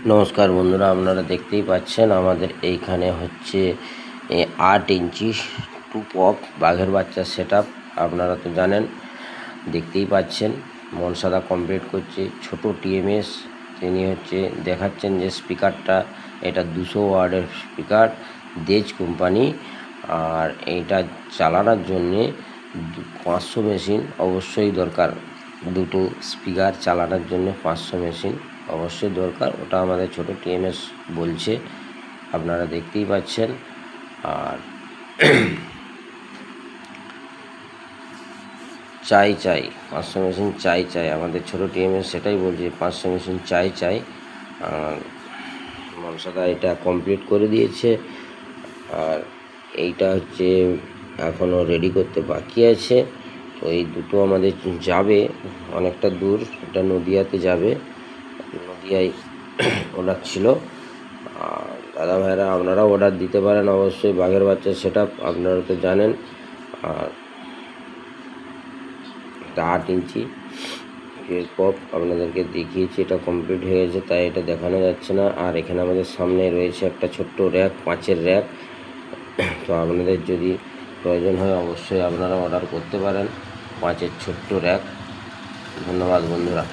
নমস্কার বন্ধুরা, আপনারা দেখতেই পাচ্ছেন আমাদের এইখানে হচ্ছে 8 ইঞ্চি 2 পপ বাঘের বাচ্চা সেট আপ। আপনারা তো জানেন, দেখতেই পাচ্ছেন মনসাদা কমপ্লিট করছে। ছোট টিএমএস তিনি হচ্ছে দেখাচ্ছেন যে স্পিকারটা, এটা 200 ওয়াটের স্পিকার, দেজ কোম্পানি। আর এইটা চালানোর জন্যে 500 মেশিন অবশ্যই দরকার। দুটো স্পিকার চালানোর জন্য 500 মেশিন অবশ্যই দরকার। ওটা আমাদের ছোট টিএমএস বলছে, আপনারা দেখতেই পাচ্ছেন। আর চাই 500 মেশিন চাই আমাদের ছোট টিএমএস সেটাই বলছে, 500 মেশিন চাই। মনসাদা এটা কমপ্লিট করে দিয়েছে। আর এইটা হচ্ছে এখনও রেডি করতে বাকি আছে। তো এই দুটো আমাদের যাবে অনেকটা দূর, এটা নদিয়াতে যাবে, নদিয়ায় অর্ডার ছিল। আর দাদা ভাইরা আপনারাও অর্ডার দিতে পারেন অবশ্যই বাঘের বাচ্চা সেট আপ, আপনারা তো জানেন। আর এটা 8 ইঞ্চি পপ আপনাদেরকে দেখিয়েছি, এটা কমপ্লিট হয়ে গেছে তাই এটা দেখানো যাচ্ছে না। আর এখানে আমাদের সামনে রয়েছে একটা ছোট্ট র্যাক, 5-এর র্যাক। তো আপনাদের যদি প্রয়োজন হয় অবশ্যই আপনারা অর্ডার করতে পারেন 5-এর ছোট্ট র্যাক। ধন্যবাদ বন্ধুরা।